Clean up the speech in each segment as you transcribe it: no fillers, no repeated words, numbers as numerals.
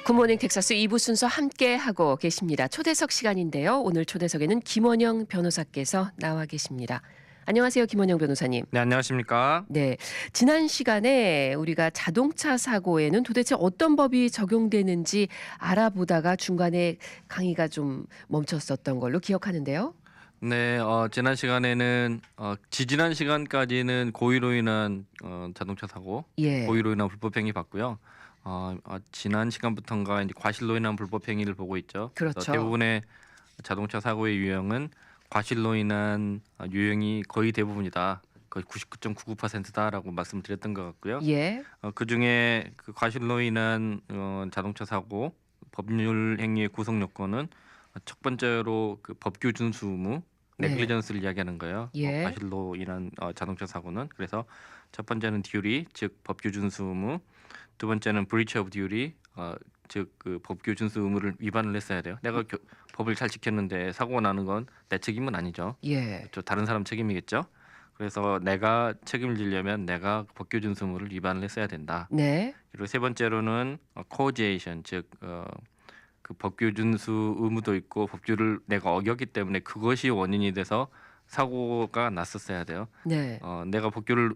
굿모닝 텍사스 2부 순서 함께 하고 계십니다. 초대석 시간인데요. 오늘 초대석에는 김원영 변호사께서 나와 계십니다. 안녕하세요, 김원영 변호사님. 네, 안녕하십니까? 네, 지난 시간에 우리가 자동차 사고에는 도대체 어떤 법이 적용되는지 알아보다가 중간에 강의가 좀 멈췄었던 걸로 기억하는데요. 네, 지난 시간에는 지지난 시간까지는 고의로 인한 자동차 사고, 예. 고의로 인한 불법행위 봤고요. 지난 시간부터인가 이제 과실로 인한 불법행위를 보고 있죠. 그렇죠. 그래서 대부분의 자동차 사고의 유형은 과실로 인한 유형이 거의 대부분이다. 거의 99.99%다라고 말씀드렸던 것 같고요. 예. 그 중에 그 과실로 인한 자동차 사고 법률 행위의 구성 요건은 첫 번째로 그 법규 준수 의무, 네. 네글리전스를 이야기하는 거예요. 예. 과실로 인한 자동차 사고는 그래서 첫 번째는 듀리, 즉 법규 준수 의무, 두 번째는 breach of duty, 즉 그 법규 준수 의무를 위반을 했어야 돼요. 내가 법을 잘 지켰는데 사고가 나는 건 내 책임은 아니죠. 예. 저 다른 사람 책임이겠죠. 그래서 내가 책임을 지려면 내가 법규 준수 의무를 위반을 했어야 된다. 네. 그리고 세 번째로는 causation, 즉 그 법규 준수 의무도 있고 법규를 내가 어겼기 때문에 그것이 원인이 돼서 사고가 났었어야 돼요. 네. 내가 법규를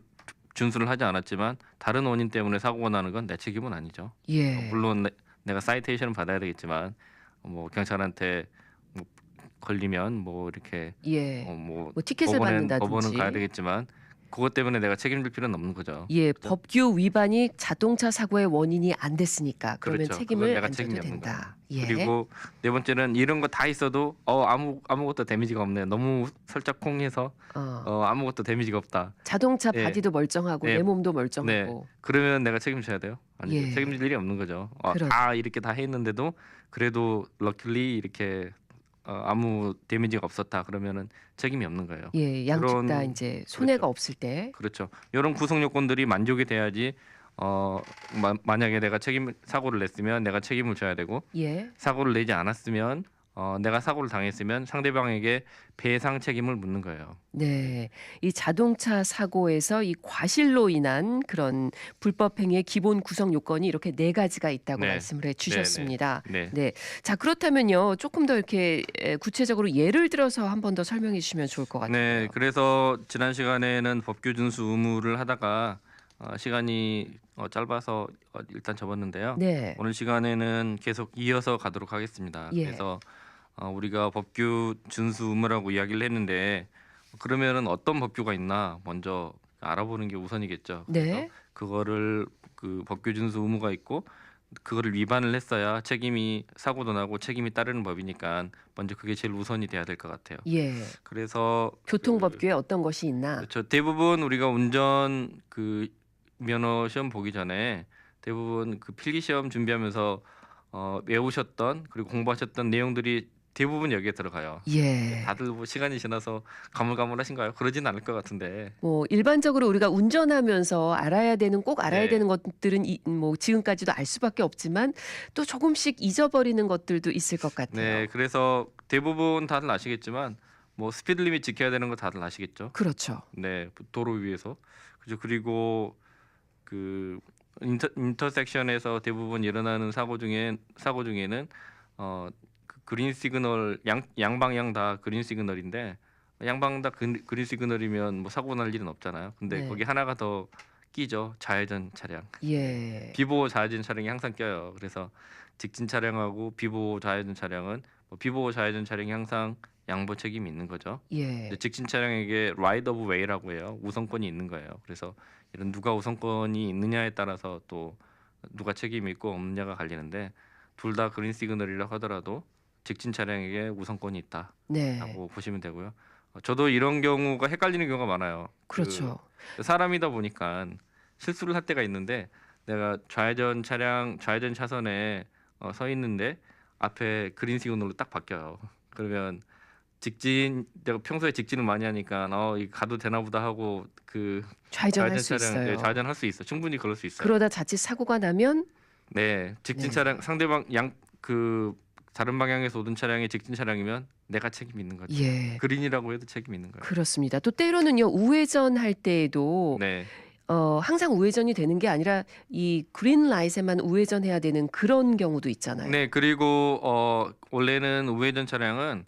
준수를 하지 않았지만 다른 원인 때문에 사고가 나는 건 내 책임은 아니죠. 예. 물론 내가 사이테이션은 받아야 되겠지만 뭐 경찰한테 뭐 걸리면 뭐 이렇게 예. 뭐 티켓을 받는다든지. 법원은 가야 되겠지만 그것 때문에 내가 책임질 필요는 없는 거죠. 예, 그렇죠? 법규 위반이 자동차 사고의 원인이 안 됐으니까 그러면 그렇죠. 책임을 내가 안 져도 책임이 없는 된다. 거예요. 예. 그리고 네 번째는 이런 거 다 있어도 아무것도 데미지가 없네. 너무 설짝콩해서 아무것도 데미지가 없다. 자동차 예. 바디도 멀쩡하고 네. 내 몸도 네. 멀쩡하고. 그러면 내가 책임져야 돼요. 아니 예. 책임질 일이 없는 거죠. 그렇죠. 다 이렇게 다 했는데도 그래도 럭키리 이렇게 아무 데미지가 없었다. 그러면은 책임이 없는 거예요. 예, 양측 다 그런- 이제 손해가 그렇죠. 없을 때. 그렇죠. 이런 구성 요건들이 만족이 돼야지 만약에 내가 사고를 냈으면 내가 책임을 져야 되고 예. 사고를 내지 않았으면 내가 사고를 당했으면 상대방에게 배상 책임을 묻는 거예요. 네. 이 자동차 사고에서 이 과실로 인한 그런 불법 행위의 기본 구성 요건이 이렇게 네 가지가 있다고 네. 말씀을 해 주셨습니다. 네. 네. 자, 그렇다면요. 조금 더 이렇게 구체적으로 예를 들어서 한 번 더 설명해 주시면 좋을 것 같아요. 네, 그래서 지난 시간에는 법규 준수 의무를 하다가 시간이 짧아서 일단 접었는데요. 네. 오늘 시간에는 계속 이어서 가도록 하겠습니다. 예. 그래서 우리가 법규 준수 의무라고 이야기를 했는데 그러면은 어떤 법규가 있나 먼저 알아보는 게 우선이겠죠. 그래서 네. 그거를 그 법규 준수 의무가 있고 그거를 위반을 했어야 사고도 나고 책임이 따르는 법이니까 먼저 그게 제일 우선이 돼야 될 것 같아요. 예. 그래서 교통법규에 어떤 것이 있나? 그렇죠. 대부분 우리가 운전 그 면허 시험 보기 전에 대부분 그 필기 시험 준비하면서 외우셨던 그리고 공부하셨던 내용들이 대부분 여기에 들어가요. 예. 다들 뭐 시간이 지나서 가물가물하신가요? 그러진 않을 것 같은데. 뭐 일반적으로 우리가 운전하면서 꼭 알아야 네. 되는 것들은 뭐 지금까지도 알 수밖에 없지만 또 조금씩 잊어버리는 것들도 있을 것 같아요. 네, 그래서 대부분 다들 아시겠지만 뭐 스피드 리밋 지켜야 되는 거 다들 아시겠죠? 그렇죠. 네, 도로 위에서. 그죠. 그리고 그 인터섹션에서 대부분 일어나는 사고 중에는 그 그린 시그널 양방향 다 그린 시그널인데 양방 다 그린 시그널이면 뭐 사고 날 일은 없잖아요. 근데 네. 거기 하나가 더 끼죠. 좌회전 차량. 예. 비보호 좌회전 차량이 항상 껴요. 그래서 직진 차량하고 비보호 좌회전 차량은 비보호 좌회전 차량이 항상 양보 책임이 있는 거죠. 예. 근데 직진 차량에게 right of way라고 해요. 우선권이 있는 거예요. 그래서 이런 누가 우선권이 있느냐에 따라서 또 누가 책임이 있고 없느냐가 갈리는데 둘 다 그린 시그널이라고 하더라도 직진 차량에게 우선권이 있다라고 네. 보시면 되고요. 저도 이런 경우가 헷갈리는 경우가 많아요. 그렇죠. 사람이다 보니까 실수를 할 때가 있는데 내가 좌회전 차선에 서 있는데 앞에 그린 시그널로 딱 바뀌어요. 그러면 내가 평소에 직진을 많이 하니까 이거 가도 되나 보다 하고 그 좌회전할 수 있어요. 좌회전할 수 있어. 충분히 그럴 수 있어요. 그러다 자칫 사고가 나면 네, 직진 네. 차량 상대방 다른 방향에서 오던 차량이 직진 차량이면 내가 책임 있는 거죠. 예. 그린이라고 해도 책임 있는 거예요. 그렇습니다. 또 때로는요. 우회전할 때에도 네, 항상 우회전이 되는 게 아니라 이 그린 라이트에만 우회전해야 되는 그런 경우도 있잖아요. 네. 그리고 원래는 우회전 차량은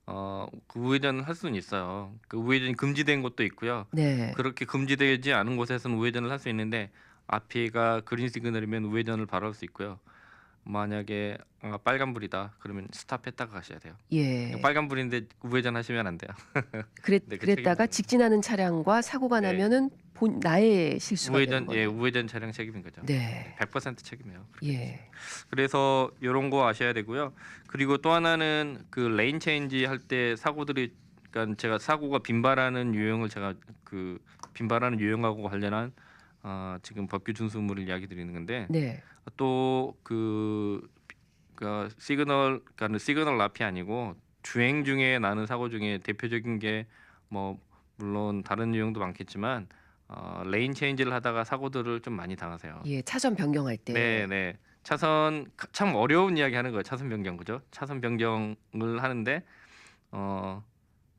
그 우회전을 할 수는 있어요. 그 우회전이 금지된 곳도 있고요. 네. 그렇게 금지되지 않은 곳에서는 우회전을 할 수 있는데 앞에가 그린 시그널이면 우회전을 바로 할 수 있고요. 만약에 빨간불이다 그러면 스탑했다가 가셔야 돼요. 예. 빨간불인데 우회전하시면 안 돼요. 네, 그 그랬다가 책임은 직진하는 차량과 사고가 네. 나면은 나의 실수가 되는 거네요. 우회전 차량 책임인 거죠. 네. 100% 책임이에요. 그렇게 되시면. 예. 그래서 요런 거 아셔야 되고요. 그리고 또 하나는 그 레인 체인지 할 때 사고들이 그러니까 제가 사고가 빈발하는 유형을 제가 그 빈발하는 유형하고 관련한 지금 법규 준수물을 이야기 드리는 건데 네. 또 시그널 앞이 아니고 주행 중에 나는 사고 중에 대표적인 게 뭐 물론 다른 유형도 많겠지만 레인 체인지를 하다가 사고들을 좀 많이 당하세요. 예. 차선 변경할 때. 네. 차선 참 어려운 이야기 하는 거예요. 차선 변경 그죠? 차선 변경을 하는데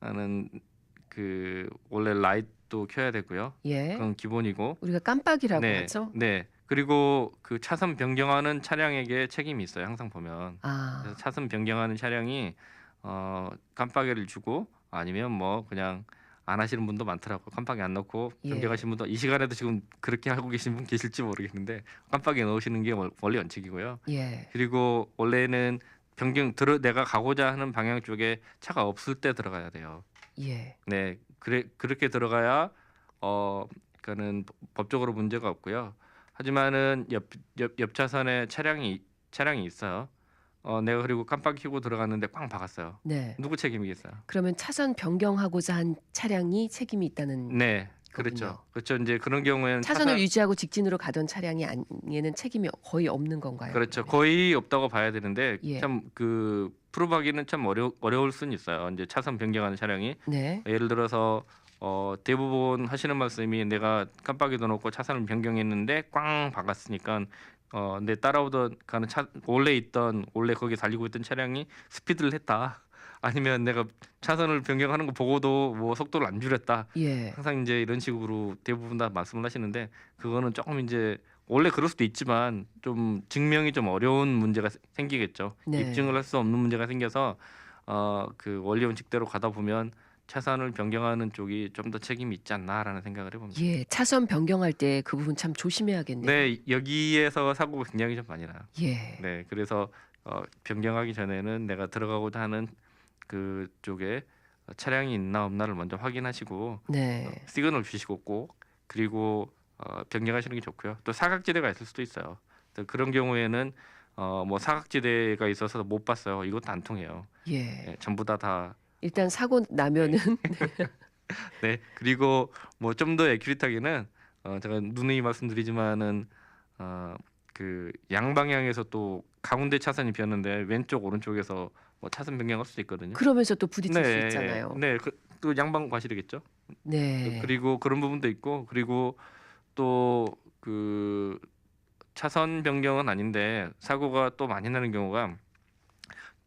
나는 그 원래 라이트도 켜야 되고요. 예. 그건 기본이고. 우리가 깜빡이라고 네. 하죠. 네. 그리고 그 차선 변경하는 차량에게 책임이 있어요. 항상 보면. 그래서 차선 변경하는 차량이 깜빡이를 주고 아니면 뭐 그냥 안 하시는 분도 많더라고요. 깜빡이 안 넣고 예. 변경하신 분도 이 시간에도 지금 그렇게 하고 계신 분 계실지 모르겠는데 깜빡이 넣으시는 게 원래 원칙이고요. 예. 그리고 원래는 내가 가고자 하는 방향 쪽에 차가 없을 때 들어가야 돼요. 예. 네, 그렇게 들어가야 그러니까는 법적으로 문제가 없고요. 하지만은 옆 차선에 차량이 있어요. 내가 그리고 깜빡 켜고 들어갔는데 꽝 박았어요. 네. 누구 책임이겠어요? 그러면 차선 변경하고자 한 차량이 책임이 있다는 네, 거군요. 그렇죠. 그렇죠. 이제 그런 경우에는 차선을 유지하고 직진으로 가던 차량이 아니에는 책임이 거의 없는 건가요? 그렇죠. 그러면? 거의 없다고 봐야 되는데 예. 참 그 프로브하기는 참 어려울 수는 있어요. 이제 차선 변경하는 차량이 네. 예를 들어서 대부분 하시는 말씀이 내가 깜빡이도 넣고 차선을 변경했는데 꽝 박았으니까 내 따라오던 가는 원래 거기 달리고 있던 차량이 스피드를 했다. 아니면 내가 차선을 변경하는 거 보고도 뭐 속도를 안 줄였다. 예. 항상 이제 이런 식으로 대부분 다 말씀을 하시는데 그거는 조금 이제 원래 그럴 수도 있지만 좀 증명이 좀 어려운 문제가 생기겠죠. 네. 입증을 할 수 없는 문제가 생겨서 그 원리 원칙대로 가다 보면 차선을 변경하는 쪽이 좀 더 책임이 있지 않나라는 생각을 해봅니다. 예. 차선 변경할 때 그 부분 참 조심해야겠네요. 네, 여기에서 사고가 굉장히 좀 많이 나요. 예. 네, 그래서 변경하기 전에는 내가 들어가고자 하는 그 쪽에 차량이 있나 없나를 먼저 확인하시고 네. 시그널 주시고 꼭 그리고 변경하시는 게 좋고요. 또 사각지대가 있을 수도 있어요. 또 그런 경우에는 뭐 사각지대가 있어서 못 봤어요. 이것도 안 통해요. 예. 네, 전부 다 일단 사고 나면은 네. 그리고 뭐 좀 더 애큐리트하게는 제가 누누이 말씀드리지만은 그 양방향에서 또 가운데 차선이 비었는데 왼쪽 오른쪽에서 뭐 차선 변경할 수도 있거든요. 그러면서 또 부딪힐 수 네, 있잖아요. 네, 또 양방 과실이겠죠. 네. 그리고 그런 부분도 있고 그리고 또 그 차선 변경은 아닌데 사고가 또 많이 나는 경우가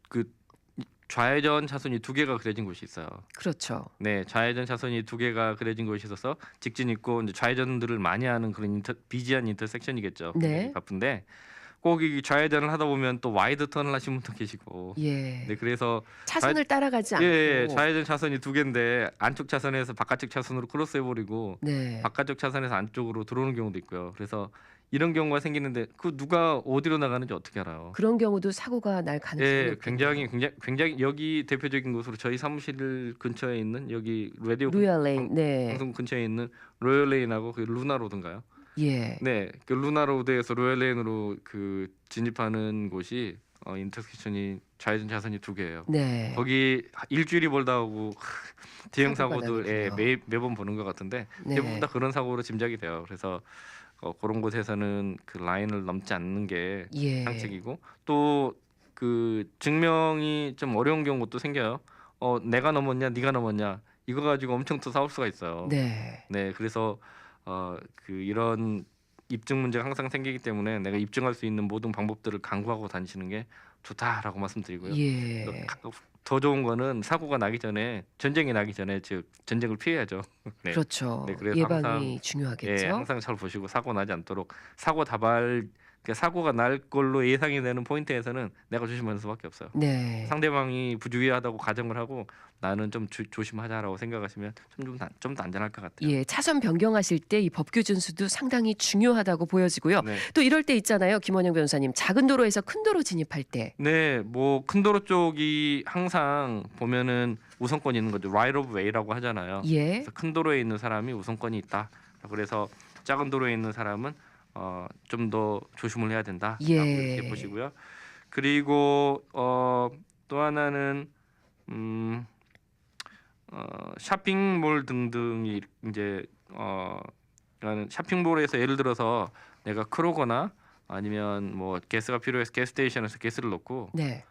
그 좌회전 차선이 두 개가 그려진 곳이 있어요. 그렇죠. 네, 좌회전 차선이 두 개가 그려진 곳이 있어서 직진 있고 이제 좌회전들을 많이 하는 그런 비지한 인터섹션이겠죠. 네. 굉장히 바쁜데 꼭 이 좌회전을 하다 보면 또 와이드 턴을 하시는 분도 계시고. 예. 네, 그래서 차선을 따라가지 않고. 좌회전 차선이 두 개인데 안쪽 차선에서 바깥쪽 차선으로 크로스해 버리고 네. 바깥쪽 차선에서 안쪽으로 들어오는 경우도 있고요. 그래서 이런 경우가 생기는데 그 누가 어디로 나가는지 어떻게 알아요? 그런 경우도 사고가 날 가능성이 예, 높겠네요. 굉장히 여기 대표적인 곳으로 저희 사무실 근처에 있는 여기 라디오 로얄 레인. 네. 방송 근처에 있는 로열 레인하고 그 루나 로드인가요? 예. 네, 그 루나 로드에서 로열 레인으로 그 진입하는 곳이 인터섹션이 좌회전 차선이 두 개예요. 네. 거기 일주일이 벌다 하고 대형 사고가 사고들 나는군요. 매번 보는 것 같은데 네. 대부분 다 그런 사고로 짐작이 돼요. 그래서 그런 곳에서는 그 라인을 넘지 않는 게 예. 상책이고 또 그 증명이 좀 어려운 경우도 생겨요. 내가 넘었냐, 네가 넘었냐 이거 가지고 엄청 또 싸울 수가 있어요. 네. 네, 그래서 그 이런 입증 문제가 항상 생기기 때문에 내가 입증할 수 있는 모든 방법들을 강구하고 다니시는 게 좋다라고 말씀드리고요. 예. 더 좋은 거는 사고가 나기 전에 전쟁이 나기 전에 즉 전쟁을 피해야죠. 네. 그렇죠. 네, 그래서 예방이 항상 예, 중요하겠죠. 항상 잘 보시고 사고 나지 않도록 사고 다발 사고가 날 걸로 예상이 되는 포인트에서는 내가 조심하는 수밖에 없어요. 네. 상대방이 부주의하다고 가정을 하고 나는 좀 조심하자라고 생각하시면 좀 더 안전할 것 같아요. 예, 차선 변경하실 때 이 법규 준수도 상당히 중요하다고 보여지고요. 네. 또 이럴 때 있잖아요. 김원영 변호사님. 작은 도로에서 큰 도로 진입할 때. 네, 뭐 큰 도로 쪽이 항상 보면은 우선권이 있는 거죠. right of way라고 하잖아요. 예. 그래서 큰 도로에 있는 사람이 우선권이 있다. 그래서 작은 도로에 있는 사람은 좀 더 조심을 해야 된다라고 예. 이렇게 보시고요. 그리고 또 하나는 쇼핑몰 등등이 이제 그러니까 쇼핑몰에서 예를 들어서 내가 크로거나 아니면 뭐 가스가 필요해서 가스스테이션에서 가스를 넣고 네.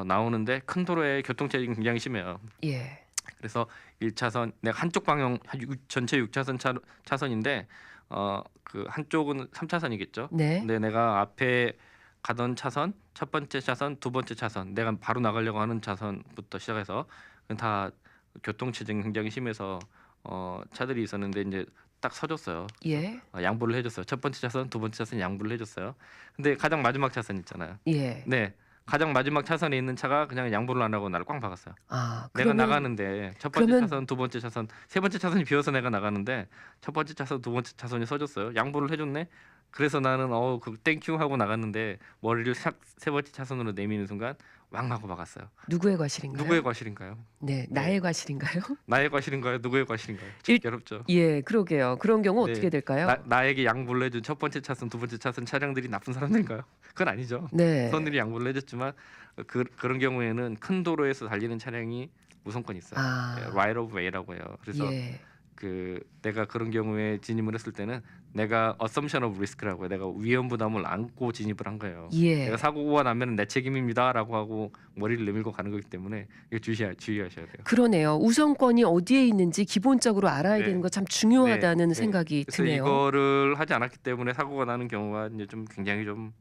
나오는데 큰 도로에 교통체증이 굉장히 심해요. 예. 그래서 1차선 내가 한쪽 방향 전체 6차선 차선인데 그 한쪽은 3차선이겠죠. 네. 근데 내가 앞에 가던 차선 첫 번째 차선, 두 번째 차선 내가 바로 나가려고 하는 차선부터 시작해서 다 교통체증이 굉장히 심해서 차들이 있었는데 이제 딱 서줬어요. 예. 양보를 해줬어요. 첫 번째 차선, 두 번째 차선 양보를 해줬어요. 근데 가장 마지막 차선 있잖아요. 예. 네, 가장 마지막 차선에 있는 차가 그냥 양보를 안 하고 나를 꽝 박았어요. 아, 내가 그러면 나가는데 첫 번째 그러면 차선, 두 번째 차선, 세 번째 차선이 비어서 내가 나가는데 첫 번째 차선, 두 번째 차선이 서줬어요. 양보를 해줬네. 그래서 나는 그 땡큐 하고 나갔는데 머리를 세 번째 차선으로 내미는 순간 왕 하고 박았어요. 누구의 과실인가요? 누구의 과실인가요? 네, 나의 과실인가요? 나의 과실인가요? 누구의 과실인가요? 일- 괴롭죠. 예, 그러게요. 그런 경우 네. 어떻게 될까요? 나에게 양보를 해준 첫 번째 차선, 두 번째 차선 차량들이 나쁜 사람들인가요? 그건 아니죠. 네. 선들이 양보를 해줬지만 그런 경우에는 큰 도로에서 달리는 차량이 우선권이 있어요. 아. right of way라고 해요. 그래서 예. 내가 그런 경우에 진입을 했을 때는 내가 assumption of risk라고 해요. 내가 위험 부담을 안고 진입을 한 거예요. 예. 내가 사고가 나면 내 책임입니다라고 하고 머리를 내밀고 가는 거기 때문에 이거 주의하셔야 돼요. 그러네요. 우선권이 어디에 있는지 기본적으로 알아야 네. 되는 거 참 중요하다는 네. 생각이 그래서 드네요. 이거를 하지 않았기 때문에 사고가 나는 경우가 이제 좀 굉장히 좀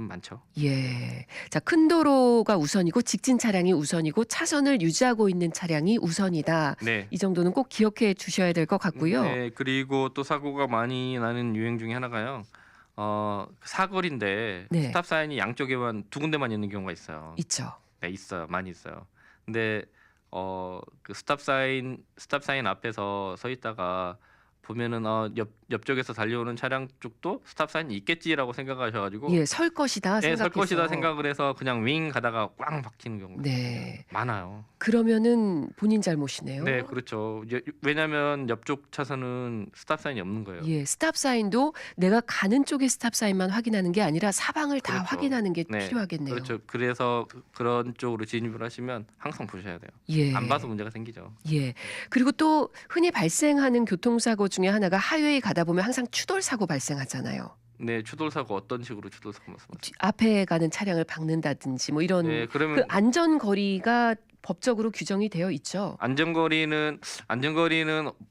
많죠. 예. 자, 큰 도로가 우선이고 직진 차량이 우선이고 차선을 유지하고 있는 차량이 우선이다. 네. 이 정도는 꼭 기억해 주셔야 될 것 같고요. 네, 그리고 또 사고가 많이 나는 유행 중에 하나가요. 사거리인데 네. 스탑 사인이 양쪽에만 두 군데만 있는 경우가 있어요. 있죠. 네, 있어요. 많이 있어요. 근데 그 스탑 사인 앞에서 서 있다가 보면은 옆쪽에서 달려오는 차량 쪽도 스탑 사인이 있겠지라고 생각하셔가지고 예, 설 것이다 네, 생각해서. 설 것이다 생각을 해서 그냥 윙 가다가 꽝 박히는 경우가 네. 많아요. 그러면은 본인 잘못이네요. 네, 그렇죠. 왜냐하면 옆쪽 차선은 스탑 사인이 없는 거예요. 예, 스탑 사인도 내가 가는 쪽의 스탑 사인만 확인하는 게 아니라 사방을 다 그렇죠. 확인하는 게 네, 필요하겠네요. 그렇죠. 그래서 그런 쪽으로 진입을 하시면 항상 보셔야 돼요. 예. 안 봐서 문제가 생기죠. 예. 그리고 또 흔히 발생하는 교통사고 중에 하나가 하이웨이 가다 보면 항상 추돌 사고 발생하잖아요. 네, 추돌 사고 어떤 식으로 추돌 사고 말씀하세요? 앞에 가는 차량을 박는다든지 뭐 이런 네, 그 그러면 안전 거리가 법적으로 규정이 되어 있죠. 안전거리는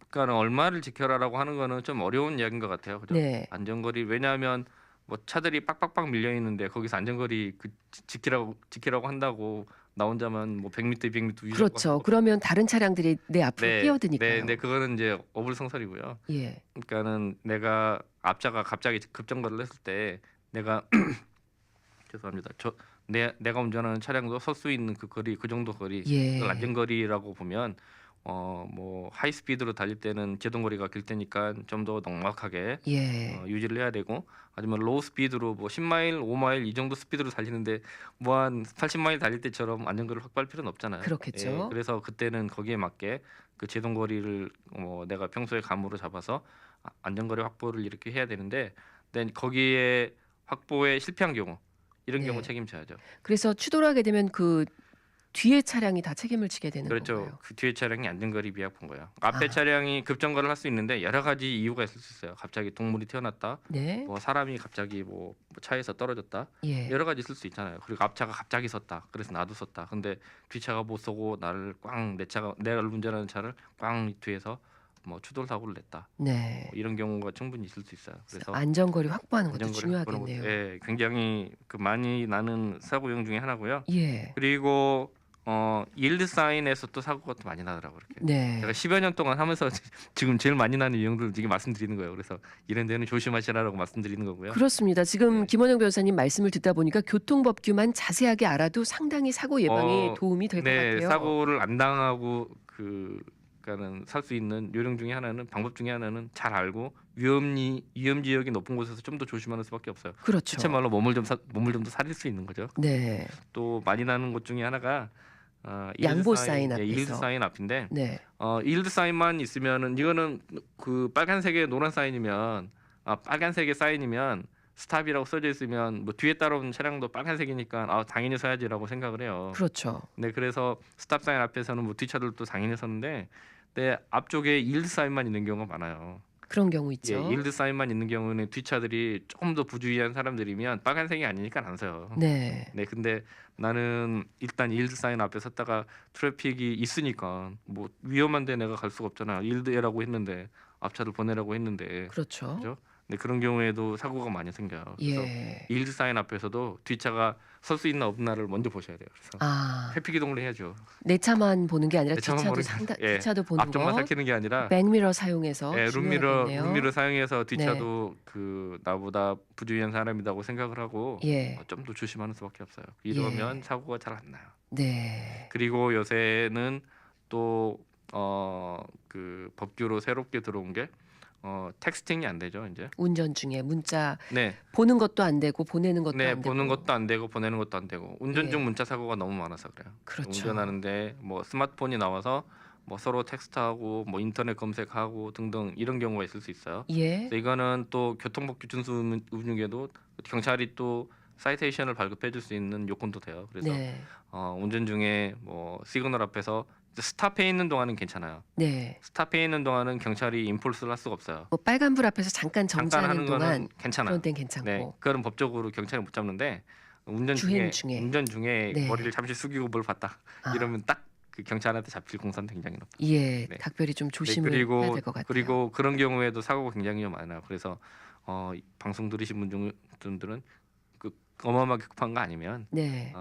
그러니까 얼마를 지켜라라고 하는 거는 좀 어려운 이야기인 것 같아요. 그죠? 네. 안전거리 왜냐하면 뭐 차들이 빡빡빡 밀려 있는데 거기서 안전거리 지키라고 한다고 나 혼자만 뭐 100m, 200m 유지하고 그렇죠. 그러면 다른 차량들이 내 앞으로 끼어드니까요. 네, 그거는 이제 어불성설이고요. 예. 그러니까는 내가 앞차가 갑자기 급정거를 했을 때 내가 죄송합니다. 내가 운전하는 차량도 설 수 있는 그 거리, 그 정도 거리, 예. 그걸 안전거리라고 보면 뭐 하이 스피드로 달릴 때는 제동거리가 길 때니까 좀 더 넉넉하게 예. 유지를 해야 되고 아니면 로우 스피드로 뭐 10마일, 5마일 이 정도 스피드로 달리는데 뭐 한 80마일 달릴 때처럼 안전거리를 확보할 필요는 없잖아요. 그렇겠죠. 예, 그래서 그때는 거기에 맞게 그 제동거리를 내가 평소에 감으로 잡아서 안전거리 확보를 이렇게 해야 되는데 거기에 확보에 실패한 경우 이런 네. 경우 책임져야죠. 그래서 추돌하게 되면 그 뒤에 차량이 다 책임을 지게 되는 그렇죠. 건가요? 그 뒤에 차량이 안전거리 비약본 거예요. 앞에 아. 차량이 급정거를 할 수 있는데 여러 가지 이유가 있을 수 있어요. 갑자기 동물이 튀어났다, 네. 뭐 사람이 갑자기 뭐 차에서 떨어졌다, 예. 여러 가지 있을 수 있잖아요. 그리고 앞차가 갑자기 섰다, 그래서 나도 섰다. 근데 뒤차가 못 서고 나를 내가 운전하는 차를 꽝 뒤에서 뭐 추돌 사고를 냈다. 네. 뭐 이런 경우가 충분히 있을 수 있어요. 그래서 안전거리 확보하는 것도 안전거리 확보하는 중요하겠네요. 것도, 예, 굉장히 많이 나는 사고용 중에 하나고요. 예. 그리고 일드 사인에서 또 사고가 또 많이 나더라고요. 이렇게. 네. 제가 10여 년 동안 하면서 지금 제일 많이 나는 유형들 지금 말씀드리는 거예요. 그래서 이런 데는 조심하시라고 말씀드리는 거고요. 그렇습니다. 지금 네. 김원영 변호사님 말씀을 듣다 보니까 교통법규만 자세하게 알아도 상당히 사고 예방에 어, 도움이 될 것 네, 같아요. 사고를 안 당하고 그러니까는 살 수 있는 요령 중에 하나는 방법 중에 하나는 잘 알고 위험 지역이 높은 곳에서 좀 더 조심하는 수밖에 없어요. 그렇죠. 실제 말로 몸을 좀 더 사릴 수 있는 거죠. 네. 또 많이 나는 곳 중에 하나가 양보 사인 예, 일드 앞에서. 사인 앞인데 네. 일드 사인만 있으면은 이거는 그 빨간색에 노란 사인이면 빨간색의 사인이면 스탑이라고 써져 있으면 뭐 뒤에 따라오는 차량도 빨간색이니까 당연히 서야지라고 생각을 해요. 그렇죠. 네, 그래서 스탑 사인 앞에서는 뭐 뒷차들도 당연히 서는데 네, 앞쪽에 일드 사인만 있는 경우가 많아요. 그런 경우 예, 있죠. 일드 사인만 있는 경우는 뒷차들이 조금 더 부주의한 사람들이면 빨간색이 아니니까 안 서요. 네. 네, 근데 나는 일단 일드 사인 앞에 섰다가 트래픽이 있으니까 뭐 위험한데 내가 갈 수가 없잖아. 일드라고 했는데 앞차를 보내라고 했는데 그렇죠. 그죠? 네, 그런 경우에도 사고가 많이 생겨요. 그래서 예. 일드 사인 앞에서도 뒷차가 설 수 있나 없나를 먼저 보셔야 돼요. 그래서 아, 회피 기동을 해야죠. 내 차만 보는 게 아니라 내 차만 뒷차도 보는 게 상당 예, 뒷차도 보는 앞쪽만 거. 살피는 게 아니라 백미러 사용해서 예, 중요하겠네요. 룸미러 사용해서 뒷차도 그 나보다 부주의한 사람이라고 생각을 하고 예. 좀 더 조심하는 수밖에 없어요. 이러면 예. 사고가 잘 안 나요. 네. 그리고 요새는 또 그 법규로 새롭게 들어온 게 텍스팅이 안 되죠, 이제. 운전 중에 문자 네. 보는 것도 안 되고 보내는 것도 네, 안 되고. 보는 것도 안 되고 보내는 것도 안 되고 운전 중 예. 문자 사고가 너무 많아서 그래요. 그렇죠. 운전하는데 뭐 스마트폰이 나와서 뭐 서로 텍스트하고 뭐 인터넷 검색하고 등등 이런 경우가 있을 수 있어요. 예. 그래서 이거는 또 교통법규 준수 운용에도 경찰이 또 사이테이션을 발급해 줄 수 있는 요건도 돼요. 그래서 네. 운전 중에 뭐 시그널 앞에서 스탑해 있는 동안은 괜찮아요. 네. 스탑해 있는 동안은 경찰이 인폴스를 할 수가 없어요. 뭐 빨간불 앞에서 잠깐 잠깐 정지하는 하는 동안 거는 괜찮아요. 그런 땐 괜찮고. 네, 그거는 법적으로 경찰이 못 잡는데 주행 중에. 운전 중에 네. 머리를 잠시 숙이고 뭘 봤다 아. 이러면 딱 그 경찰한테 잡힐 공산도 굉장히 높아요. 예. 네. 각별히 좀 네, 조심을 해야 될 것 같아요. 그리고 그런 경우에도 사고가 굉장히 많아요. 그래서 이 방송 들으신 분들은 그 어마어마하게 급한 거 아니면 네.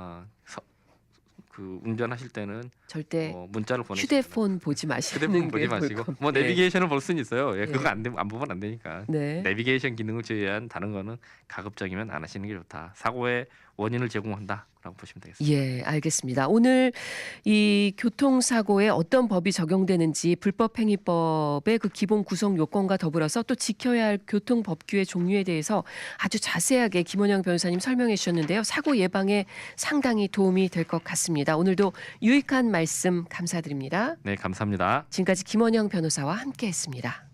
그 운전하실 때는 절대 문자를 보내시면 휴대폰 보지 마시는 휴대폰 게 보지 마시고 좋을 뭐 것- 예. 내비게이션을 볼 수는 있어요. 예, 예. 그거 안 보면 안 되니까. 네. 내비게이션 기능을 제외한 다른 거는 가급적이면 안 하시는 게 좋다. 사고의 원인을 제공한다라고 보시면 되겠습니다. 예, 알겠습니다. 오늘 이 교통사고에 어떤 법이 적용되는지 불법행위법의 그 기본 구성 요건과 더불어서 또 지켜야 할 교통법규의 종류에 대해서 아주 자세하게 김원영 변호사님 설명해 주셨는데요. 사고 예방에 상당히 도움이 될 것 같습니다. 오늘도 유익한 말씀 감사드립니다. 네, 감사합니다. 지금까지 김원영 변호사와 함께했습니다.